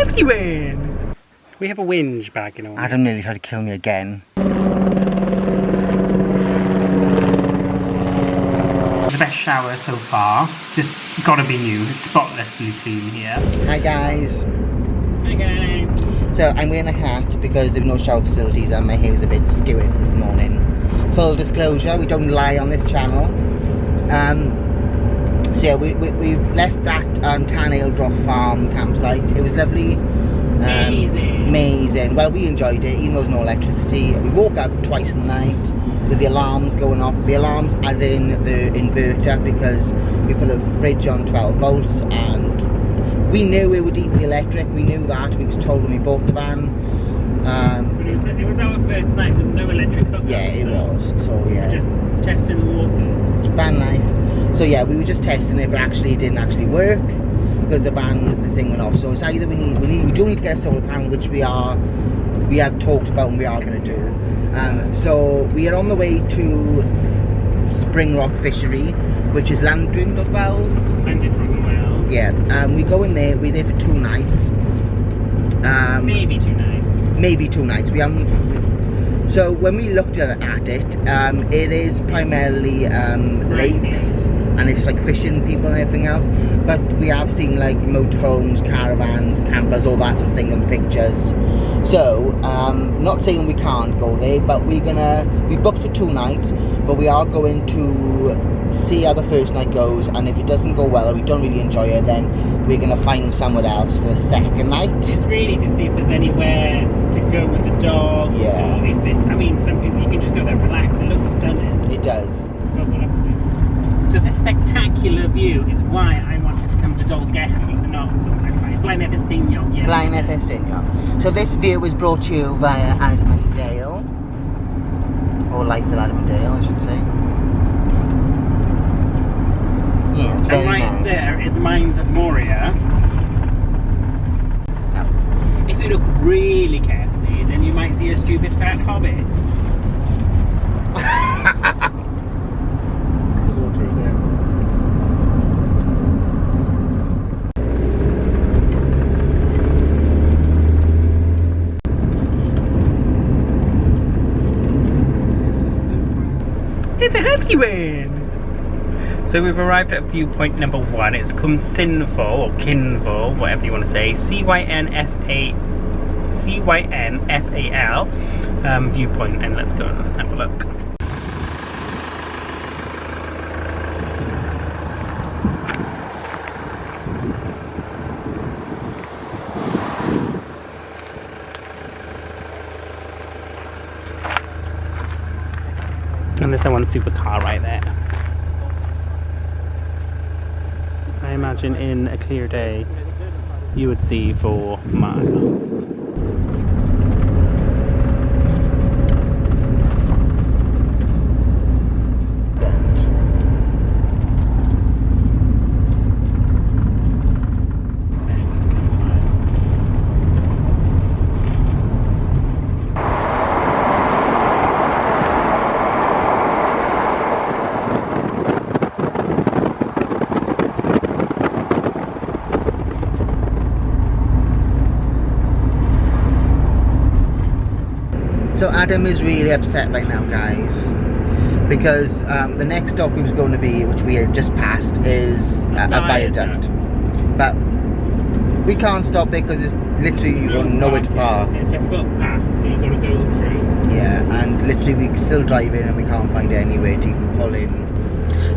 Husky win! We have a whinge back in our Adam nearly tried to kill me again. The best shower so far. Just gotta be new. It's spotlessly clean here. Hi guys. Hi guys. So I'm wearing a hat because there were no shower facilities and my hair was a bit skewered this morning. Full disclosure, we don't lie on this channel. So yeah, we've left that Tan Aeldroch farm campsite. It was lovely. Amazing. Well, we enjoyed it, even though there was no electricity. We woke up twice in the night with the alarms going off. The alarms as in the inverter, because we put the fridge on 12 volts and we knew it would eat the electric. We knew that. We was told when we bought the van. But it was our first night with no electric hookup. Yeah, it was. So yeah. Just testing the waters. Vanlife. So yeah, we were just testing it, but actually it didn't actually work because the thing went off. So it's either we do need to get a solar panel, which we have talked about and we are going to do. So we are on the way to Spring Rock Fishery, which is Llandrindod Wells. Llandrindod Wells. Yeah, we go in there. We're there for 2 nights. Maybe 2 nights. Maybe 2 nights. We haven't. So when we looked at it, it is primarily lakes, and it's like fishing people and everything else. But we have seen like motorhomes, caravans, campers, all that sort of thing in the pictures. So not saying we can't go there, but we booked for 2 nights, but we are going to see how the first night goes, and if it doesn't go well or we don't really enjoy it, then we're going to find somewhere else for the second night. It's really to see if there's anywhere to go with the dog. Yeah. Or if it, I mean, some people, you can just go there and relax. It looks stunning. It does. So this spectacular view is why I wanted to come to Dolgellau, not Blaenau Festiniog. Yes. Blaenau Festiniog. So this view was brought to you via Adam and Dale, or Life with Adam and Dale, I should say. Yeah, very and right nice. there is the Mines of Moria. No. If you look really carefully, then you might see a stupid fat hobbit. It's a Husky win! So we've arrived at viewpoint number 1. It's Cwm Cynfal, or Cynfal, whatever you want to say. Cynfal viewpoint, and let's go and have a look. And there's one supercar right there. I imagine in a clear day you would see for miles. So Adam is really upset right now, guys, because the next stop he was going to be, which we had just passed, is a viaduct. But we can't stop there because it's literally you got nowhere to park. It's a footpath that you've got to go through. Yeah, and literally we still drive in and we can't find anywhere to even pull in.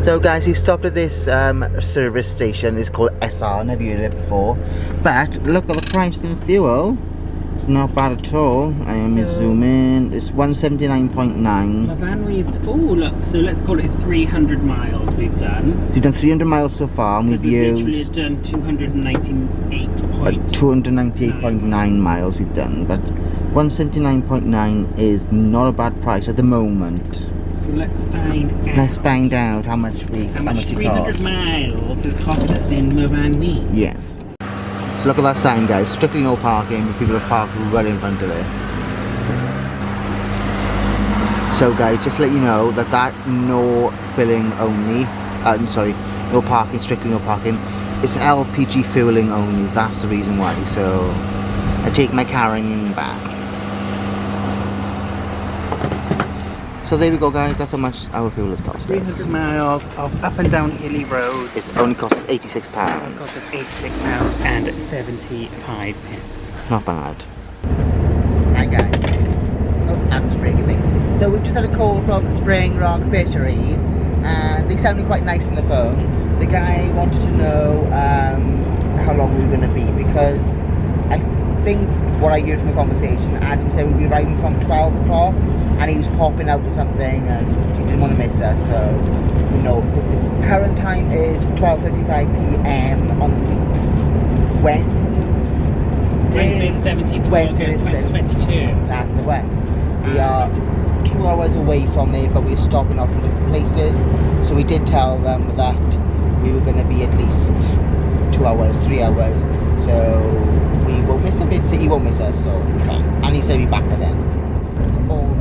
So guys, we stopped at this service station. It's called SR, never heard of it before. But look at the price of the fuel. It's not bad at all. I am zoom in. It's 179.9. The van look, so let's call it 300 miles we've done. We've done 300 miles so far, and we've used done 298.9 miles we've done, but 179.9 is not a bad price at the moment. So let's find out. Let's find out how much it 300 costs. miles has cost us in Vanlife. Yes. So look at that sign, guys. Strictly no parking. People have parked right in front of it. So guys, just to let you know that no filling only. No parking, strictly no parking. It's LPG fueling only. That's the reason why. So I take my carrying back. So there we go, guys. That's how much our fuel has cost us. 300 miles of up and down hilly roads. It only cost us £86. It cost us £86 and 75 pence. Not bad. Hi guys. Oh, I'm just breaking things. So we've just had a call from Spring Rock Fishery, and they sounded quite nice on the phone. The guy wanted to know how long we were going to be, because I think what I heard from the conversation, Adam said we'd be arriving from 12 o'clock, and he was popping out or something, and he didn't want to miss us. So, no. The current time is 12:35 p.m. on Wednesday, the 17th of Wednesday, August 2022. That's the one. We are 2 hours away from there, but we're stopping off in different places. So we did tell them that we were going to be at least 2 hours, 3 hours. So we won't miss him. He won't miss us, so it'll be fine. And he said he'll be back by then.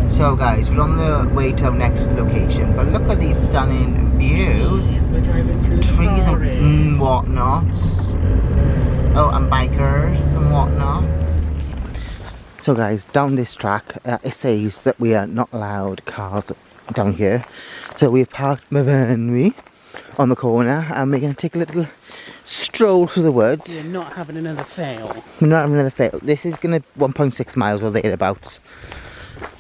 So guys, we're on the way to our next location, but look at these stunning views. We're driving through Trees and whatnot. Oh, and bikers and whatnot. So guys, down this track, it says that we are not allowed cars down here. So we've parked my Vanlife on the corner, and we're going to take a little stroll through the woods. We're not having another fail. We're not having another fail. This is going to 1.6 miles or thereabouts.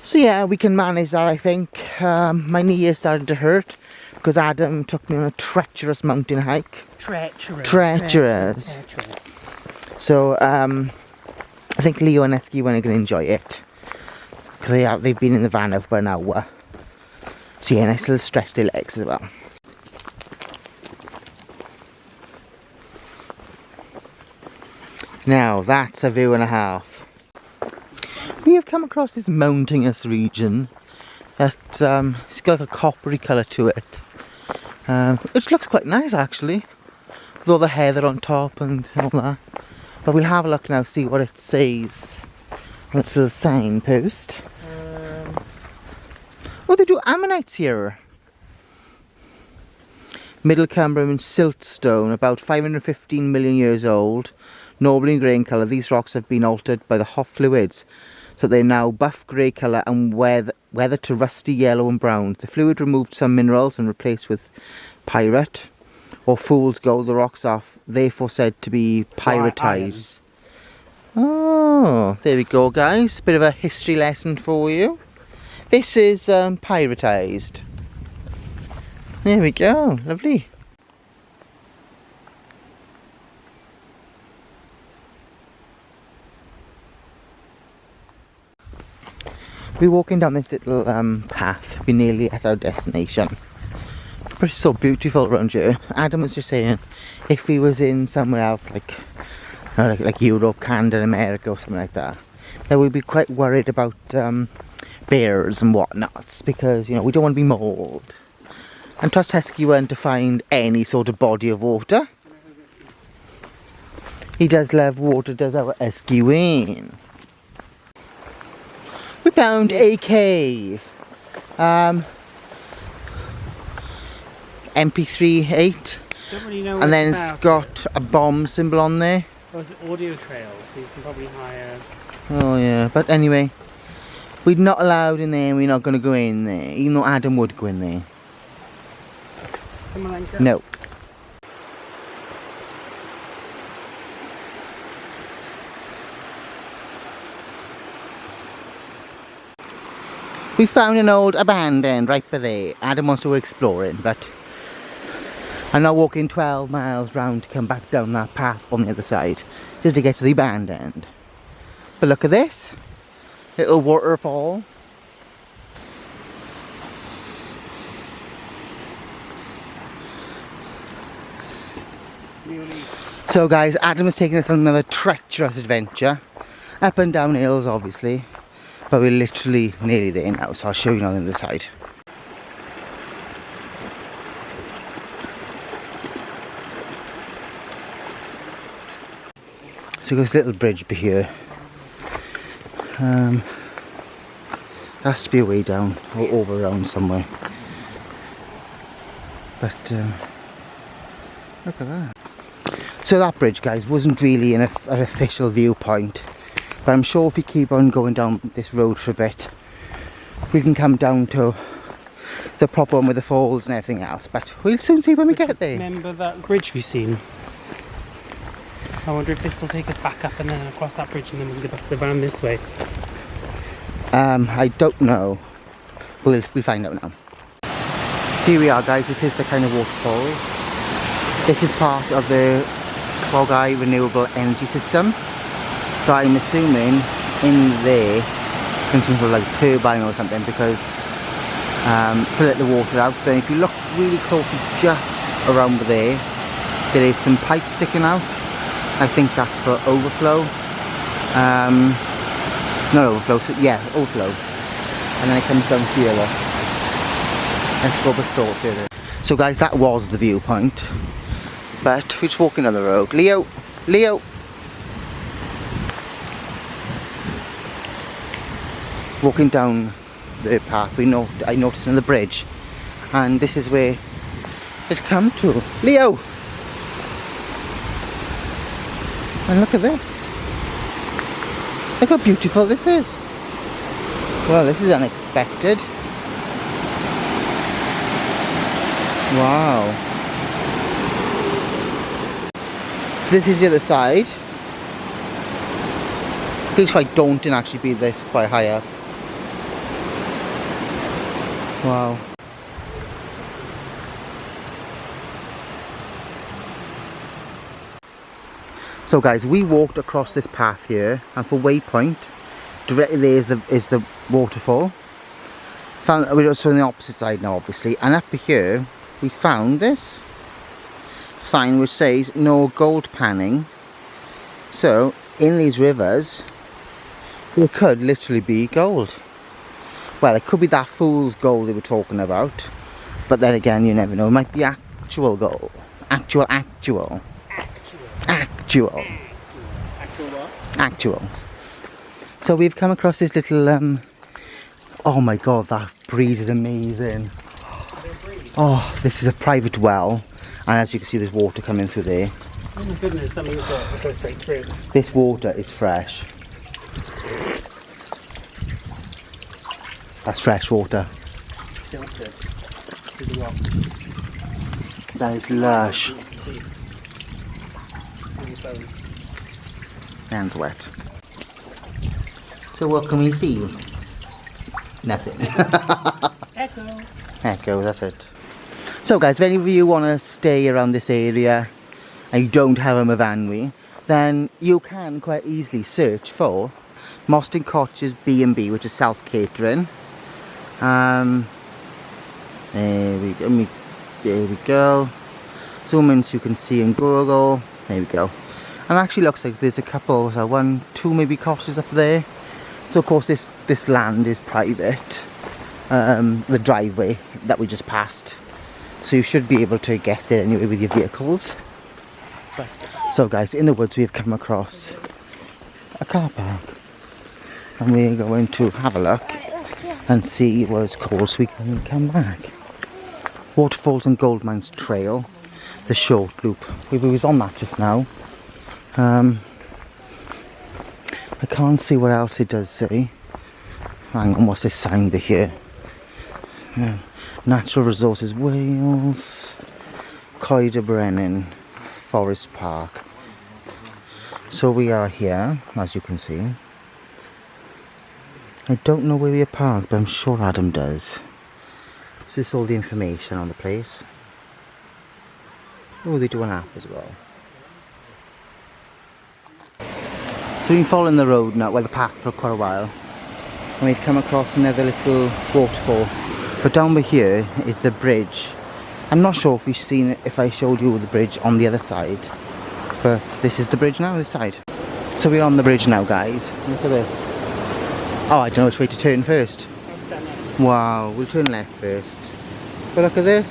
So yeah, we can manage that, I think. My knee is starting to hurt because Adam took me on a treacherous mountain hike. Treacherous. So I think Leo and Husky are going to enjoy it, because they've been in the van now for an hour. So yeah, nice little stretch their legs as well. Now that's a view and a half. We have come across this mountainous region that it's got like a coppery colour to it, which looks quite nice actually, with all the heather on top and all that. But we'll have a look now, see what it says on its little signpost. Oh, they do ammonites here. Middle Cambrian siltstone, about 515 million years old, normally in grey in colour. These rocks have been altered by the hot fluids, so they're now buff grey colour and weathered to rusty yellow and brown. The fluid removed some minerals and replaced with pyrite or fool's gold. The rocks are therefore said to be pyritized. Oh, there we go, guys. Bit of a history lesson for you. This is pyritized. There we go, lovely. We're walking down this little path. We're nearly at our destination. It's so beautiful around here. Adam was just saying, if we was in somewhere else like Europe, Canada, America or something like that, then we'd be quite worried about bears and whatnot, because, you know, we don't want to be mauled. And trust Husky went to find any sort of body of water. He does love water, does our Husky Wayne. We found a cave. MP38. Really know, and then it's got a bomb symbol on there. Oh, it's an audio trail, so you can probably hire. Oh yeah, but anyway, we're not allowed in there and we're not going to go in there, even though Adam would go in there. Come on, go. No. We found an old abandoned right by there. Adam wants to explore it, but I'm now walking 12 miles round to come back down that path on the other side, just to get to the abandoned. But look at this little waterfall. So guys, Adam is taking us on another treacherous adventure, up and down hills obviously, but we're literally nearly there now, so I'll show you on the other side. So there's a little bridge by here. There has to be a way down or over around somewhere. But look at that. So that bridge, guys, wasn't really an official viewpoint. But I'm sure if we keep on going down this road for a bit, we can come down to the proper one with the falls and everything else. But we'll soon see when we get there. Remember that bridge we seen? I wonder if this will take us back up and then across that bridge and then we can get back to the van this way. I don't know. We'll find out now. So here we are, guys. This is the kind of waterfalls. This is part of the Coed Y renewable energy system. So I'm assuming in there some sort of like turbine or something, because to let the water out. Then if you look really closely just around there is some pipe sticking out. I think that's for overflow. Not overflow, so yeah, overflow. And then it comes down here, look. Let's go a bit further. So guys, that was the viewpoint. But we're just walking on the road. Leo! Leo! Walking down the path, I noticed on the bridge. And this is where it's come to. Leo! And look at this. Look how beautiful this is. Well, this is unexpected. Wow. So this is the other side. Feels quite daunting actually, be this quite high up. Wow. So guys, we walked across this path here, and for waypoint, directly there is the waterfall. We're also on the opposite side now, obviously, and up here we found this sign which says no gold panning. So in these rivers there could literally be gold. Well, it could be that fool's gold they were talking about, but then again, you never know. It might be actual gold. Actual what? Actual. So we've come across this little oh my god, that breeze is amazing. Oh, this is a private well, and as you can see there's water coming through there. Oh my goodness, that means it goes straight through. This water is fresh. That's fresh water. Filtered through the rock. That is lush. Hands wet. So what can we see? Nothing. Echo. Echo, that's it. So guys, if any of you want to stay around this area and you don't have a Vanlife, then you can quite easily search for Mostyn Cottage's B&B, which is self-catering. There we go. Zoom in so you can see in Google. There we go. And it actually looks like there's a couple, so 1, 2 maybe cottages up there. So of course this land is private. The driveway that we just passed. So you should be able to get there anyway with your vehicles. So guys, in the woods we have come across a car park. And we're going to have a look and see what it's called so we can come back. Waterfalls and Gold Mines Trail, the short loop. We was on that just now. I can't see what else it does say. Hang on, what's this sign here? Natural Resources Wales, Coed Y Brenin, Forest Park. So we are here, as you can see. I don't know where we are parked, but I'm sure Adam does. So this is all the information on the place. Oh, they do an app as well. So we've been following the road now, well the path for quite a while. And we've come across another little waterfall. But down by here is the bridge. I'm not sure if we've seen it, if I showed you the bridge on the other side. But this is the bridge now, this side. So we're on the bridge now, guys. Look at this. Oh, I don't know which way to turn first. Wow, we'll turn left first. But look at this.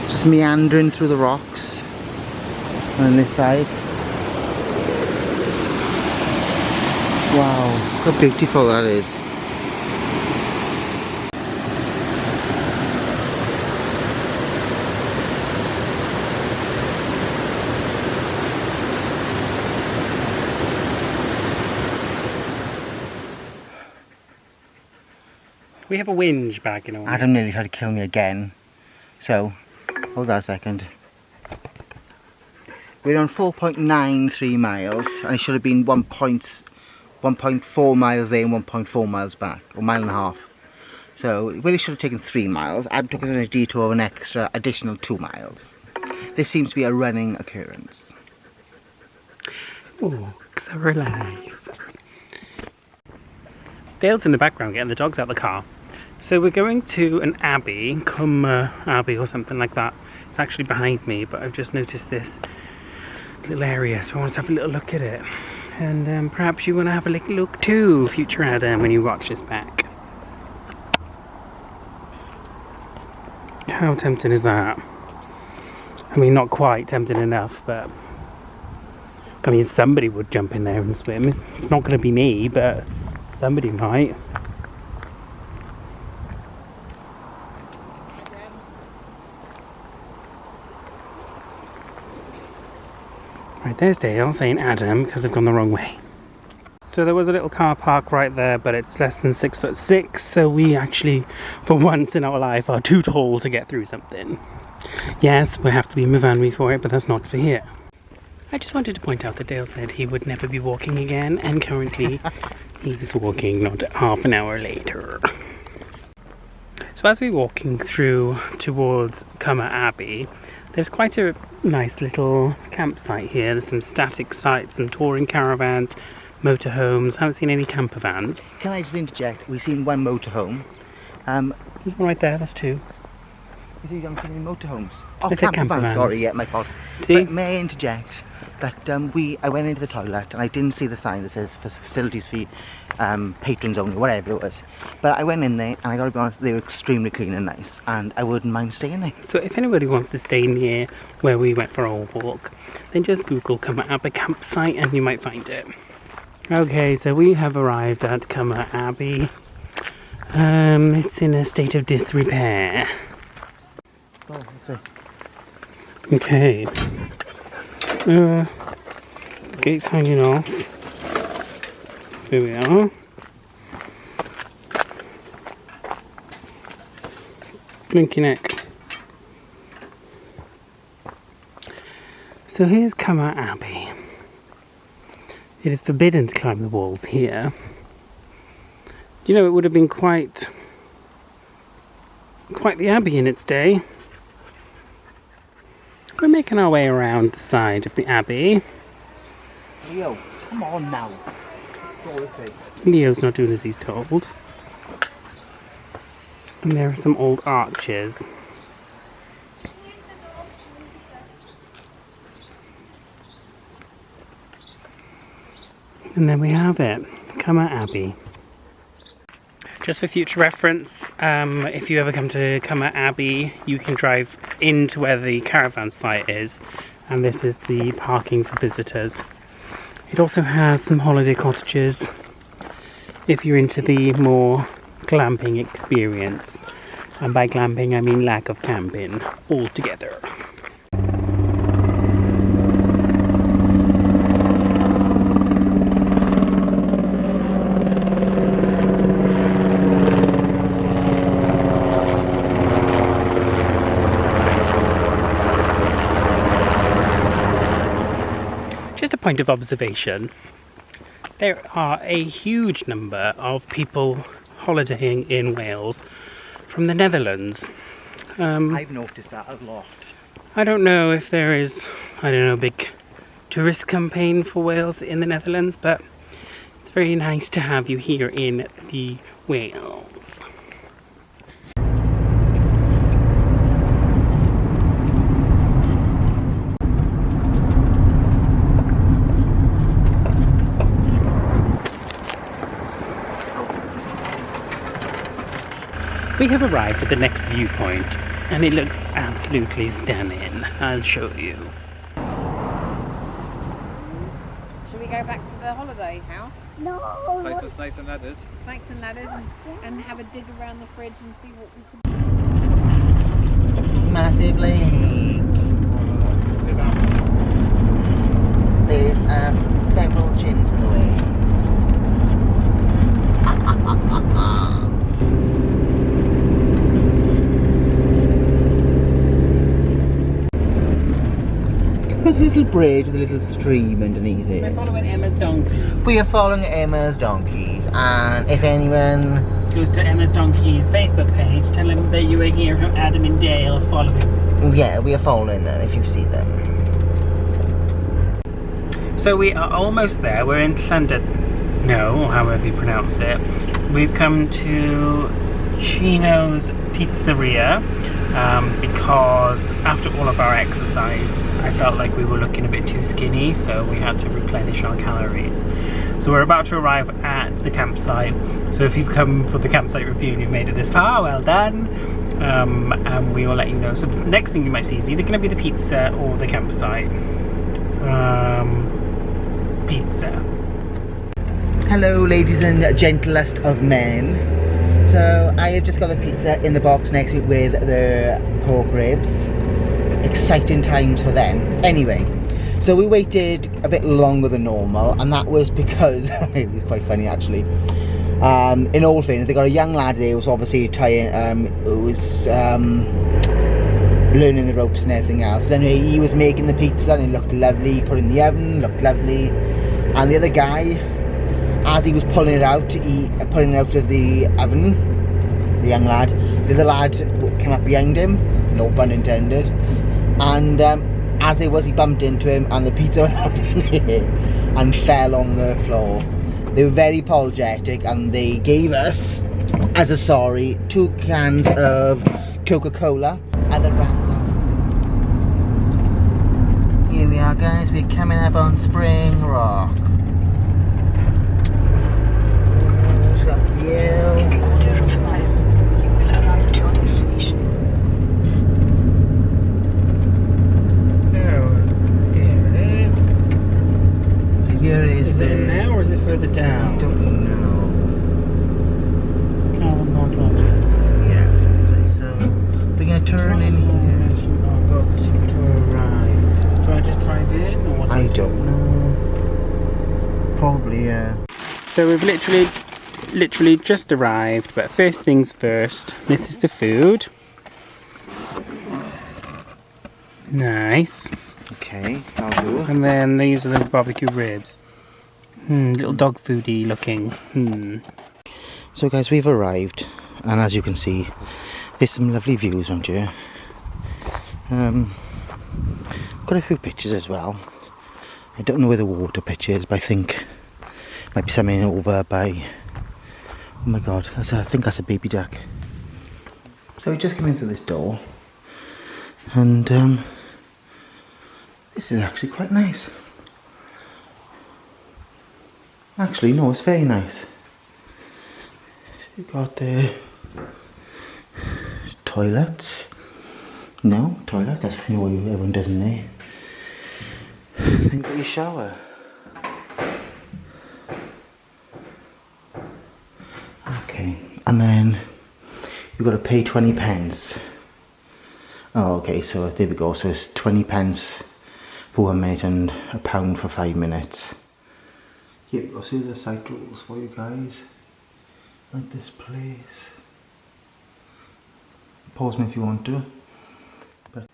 Just meandering through the rocks. On this side. Wow, how beautiful that is. We have a whinge back in our Adam nearly tried to kill me again. So, hold on a second. We're on 4.93 miles, and it should have been 1.4 miles there and 1.4 miles back, or mile and a half. So, it really should have taken 3 miles. Adam took us on a detour of an additional 2 miles. This seems to be a running occurrence. Oh, so life. Dale's in the background getting the dogs out of the car. So we're going to an abbey, Cwm Abbey or something like that. It's actually behind me, but I've just noticed this little area, so I want to have a little look at it. And perhaps you want to have a little look too, future Adam, when you watch this back. How tempting is that? I mean, not quite tempting enough, but I mean, somebody would jump in there and swim. It's not going to be me, but somebody might. Right, there's Dale saying Adam because they've gone the wrong way. So there was a little car park right there, but it's less than 6'6", so we actually, for once in our life, are too tall to get through something. Yes, we have to be in my vanlife for it, but that's not for here. I just wanted to point out that Dale said he would never be walking again, and currently he is walking not half an hour later. So as we're walking through towards Cwm Abbey, there's quite a nice little campsite here. There's some static sites, some touring caravans, motorhomes. Haven't seen any camper vans. Can I just interject? We've seen one motorhome. There's one right there, that's two. You don't see any motorhomes. Oh, I said camper vans. vans. Sorry, yeah, my fault. See? But may I interject that I went into the toilet and I didn't see the sign that says for facilities for patrons only, whatever it was. But I went in there and I gotta be honest, they were extremely clean and nice, and I wouldn't mind staying there. So if anybody wants to stay near where we went for our walk, then just Google Cwm Abbey campsite and you might find it. Okay, so we have arrived at Cwm Abbey. It's in a state of disrepair. Oh, this way. Okay. The gate's hanging off. Here we are. Blinky neck. So here's Cwm Abbey. It is forbidden to climb the walls here. You know, it would have been quite the abbey in its day. We're making our way around the side of the abbey. Leo, come on now. Go this way. Leo's not doing as he's told. And there are some old arches. And then we have it, Cwm Abbey. Just for future reference, if you ever come to Cwm Abbey, you can drive into where the caravan site is, and this is the parking for visitors. It also has some holiday cottages if you're into the more glamping experience. And by glamping I mean lack of camping altogether. Just a point of observation, there are a huge number of people holidaying in Wales from the Netherlands. I've noticed that a lot. I don't know if there is, a big tourist campaign for Wales in the Netherlands, but it's very nice to have you here in the Wales. We have arrived at the next viewpoint, and it looks absolutely stunning. I'll show you. Should we go back to the holiday house? No. Play some snakes and ladders. Snakes and ladders, and have a dig around the fridge and see what we can. Massive lake. There's several chins in the way. just a little bridge with a little stream underneath it. We're following Emma's donkey. We are following Emma's donkeys, and if anyone Goes to Emma's donkey's Facebook page, tell them that you are here from Adam and Dale following. yeah, we are following them if you see them. So we are almost there. We're in Llandudno, or however you pronounce it. We've come to Chino's Pizzeria because after all of our exercise I felt like we were looking a bit too skinny, so we had to replenish our calories. So we're about to arrive at the campsite, so if you've come for the campsite review and you've made it this far, well done. And we will let you know. So the next thing you might see is either going to be the pizza or the campsite. Pizza. Hello, ladies and gentlest of men. So I have just got the pizza in the box next to it with the pork ribs. Exciting times for them. Anyway, so we waited a bit longer than normal, and that was because it was quite funny actually. In all fairness, they got a young lad there who was obviously trying, learning the ropes and everything else. But anyway, he was making the pizza and it looked lovely. He put it in the oven, looked lovely. And the other guy, as he was pulling it out of the oven, the young lad, the other lad came up behind him, no pun intended, and as it was, he bumped into him and the pizza went up in the air and fell on the floor. They were very apologetic and they gave us, as a sorry, 2 cans of Coca-Cola at the random. Here we are, guys, we're coming up on Spring Rock. Up the hill. In quarter of 5, you will arrive at your destination. So here it is. So here is Is it in there or is it further down? I don't know. Cwm Cynfal. Yeah, so we're gonna turn in here. Are booked to arrive. Do I just drive in or what? I don't know. Probably, yeah. So we've literally just arrived, but first things first, this is the food. Nice. Okay, I'll do. And then these are the barbecue ribs. Little dog foody looking. So guys, we've arrived, and as you can see, there's some lovely views around here. Got a few pictures as well. I don't know where the water pitch is, but I think might be something over by. Oh my god, I think that's a baby duck. So we just came in through this door, and this is actually quite nice. Actually, no, it's very nice. You've got the toilets. No, toilet, that's what everyone does in there. Then you've got your shower. Okay, and then you've got to pay 20 pence. Oh, okay, so there we go. So it's 20 pence for 1 minute and £1 for 5 minutes. Here we go. So here's the site rules for you guys. Like this place. Pause me if you want to. But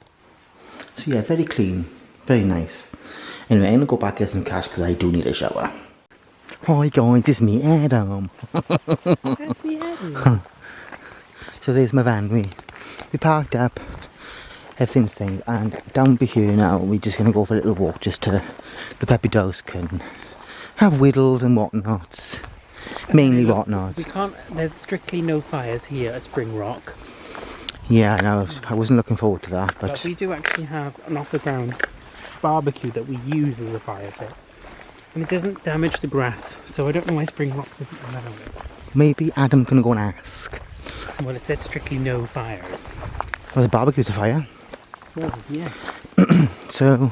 so yeah, very clean, very nice. Anyway, I'm gonna go back get some cash because I do need a shower. Hi guys, it's me, Adam. That's the Adam. So there's my van. We parked up, everything's thing, and down by here now we're just gonna go for a little walk just to the puppy dogs can have whittles and whatnots. Mainly whatnot. We can't. There's strictly no fires here at Spring Rock. Yeah, I know. I wasn't looking forward to that, But we do actually have an off-the-ground barbecue that we use as a fire pit, and it doesn't damage the grass. So I don't know why Spring Rock doesn't allow it. maybe Adam can go and ask. Well, it said strictly no fires. Well, the barbecue's a fire. Well, yes. So,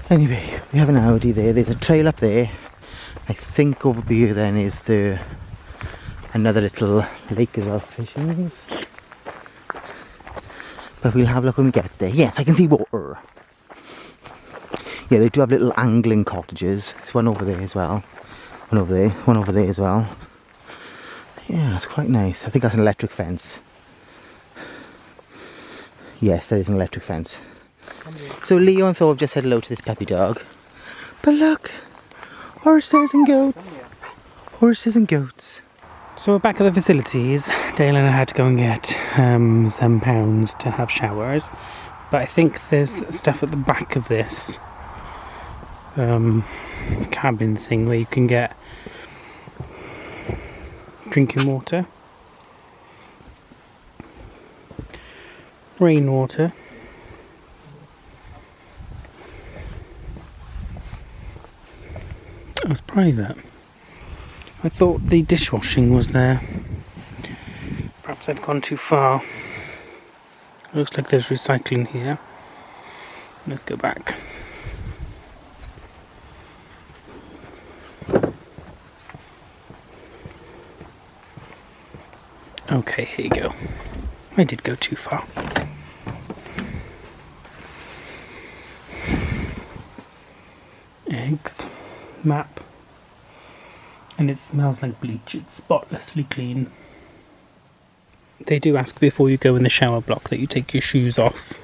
anyway, we have an Audi there. There's a trail up there. I think over here then is another little lake as well, fishing. But we'll have a look when we get there. Yes, I can see water. Yeah, they do have little angling cottages. There's one over there as well. One over there, one over there as well. Yeah, it's quite nice. I think that's an electric fence. Yes, there is an electric fence. So Leo and Thor have just said hello to this puppy dog. But look, horses and goats. Horses and goats. So we're back at the facilities. Dale and I had to go and get some pounds to have showers. But I think there's stuff at the back of this cabin thing where you can get drinking water, rainwater, oh, it's private. I thought the dishwashing was there. Perhaps I've gone too far. Looks like there's recycling here. Let's go back. Okay, here you go. I did go too far. Eggs. Map. And it smells like bleach. It's spotlessly clean. They do ask before you go in the shower block that you take your shoes off.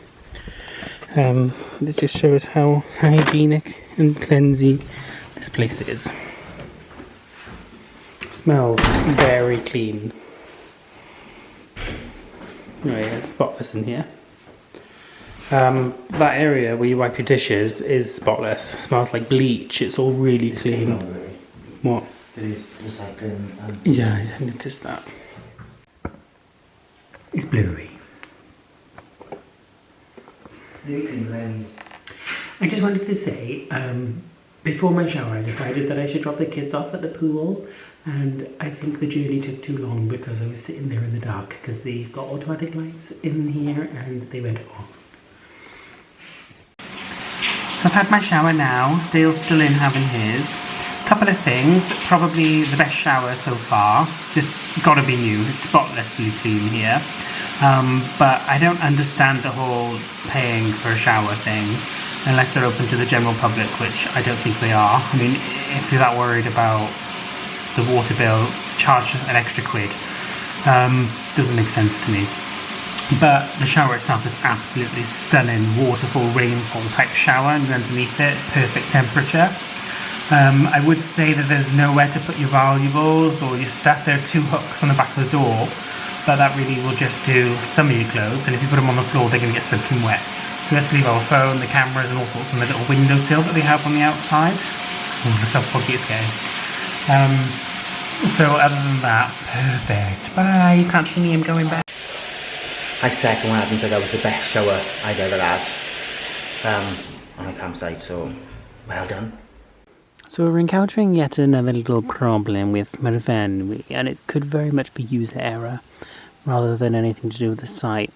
This just shows how hygienic and cleansy this place is. Smells very clean. Right, it's spotless in here. That area where you wipe your dishes is spotless. It smells like bleach. It's all really clean. What? There is recycling. Yeah, I noticed that. It's blurry. I just wanted to say, before my shower I decided that I should drop the kids off at the pool, and I think the journey took too long because I was sitting there in the dark because they've got automatic lights in here and they went off. I've had my shower now. Dale's still in having his. Couple of things, probably the best shower so far. Just gotta be new. It's spotlessly clean here. But I don't understand the whole paying for a shower thing unless they're open to the general public, which I don't think they are. I mean, if you're that worried about the water bill, charge an extra £1. Doesn't make sense to me. But the shower itself is absolutely stunning. Waterfall, rainfall type shower, and underneath it, perfect temperature. I would say that there's nowhere to put your valuables or your stuff. There are 2 hooks on the back of the door, but that really will just do some of your clothes, and if you put them on the floor they're going to get soaking wet. So let's leave our phone, the cameras and all sorts on the little windowsill that they have on the outside. Oh, look how foggy it's getting. So other than that, perfect. Bye, you can't see me, I'm going back. I second one, I think that was the best shower I'd ever had on a campsite, so well done. So we're encountering yet another little problem with my Vanlife, and it could very much be user error rather than anything to do with the site.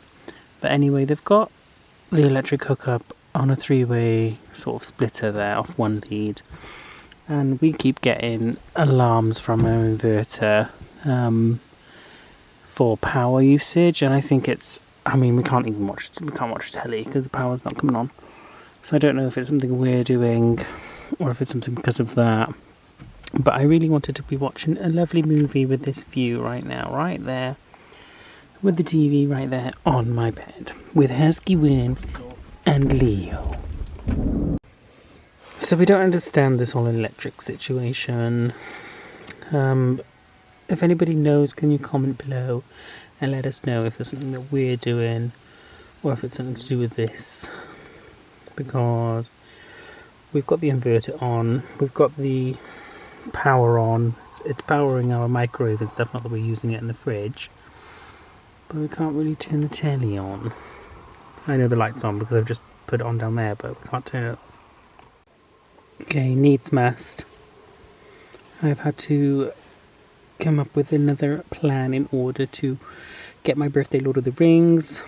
But anyway, they've got the electric hookup on a 3-way sort of splitter there off one lead, and we keep getting alarms from our inverter for power usage, and I think it's, I mean, we can't watch telly because the power's not coming on. So I don't know if it's something we're doing or if it's something because of that. But I really wanted to be watching a lovely movie with this view right now, right there, with the TV right there on my bed, with Husky and Leo. So we don't understand this whole electric situation. If anybody knows, can you comment below and let us know if there's something that we're doing or if it's something to do with this, because we've got the inverter on, we've got the power on, it's powering our microwave and stuff, not that we're using it in the fridge, but we can't really turn the telly on. I know the light's on because I've just put it on down there, but we can't turn it. Okay, needs must. I've had to come up with another plan in order to get my birthday Lord of the Rings.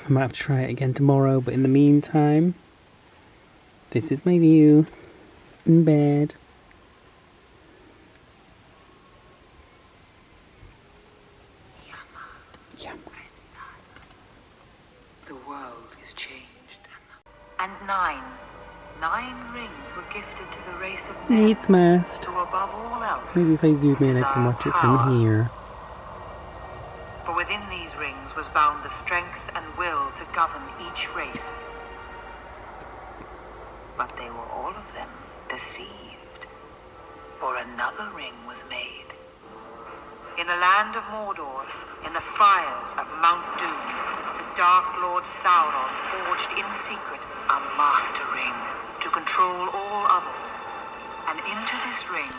I might have to try it again tomorrow, but in the meantime, this is my view in bed. Yeah. The world is changed. And 9 rings were gifted to the race of men. Needs must. Who above all else. Maybe if I zoom in I can watch it from here. For within these rings was bound the strength and will to govern each race. But they were all of them deceived, for another ring was made. In the land of Mordor, in the fires of Mount Doom, the Dark Lord Sauron forged in secret a master ring to control all others. And into this ring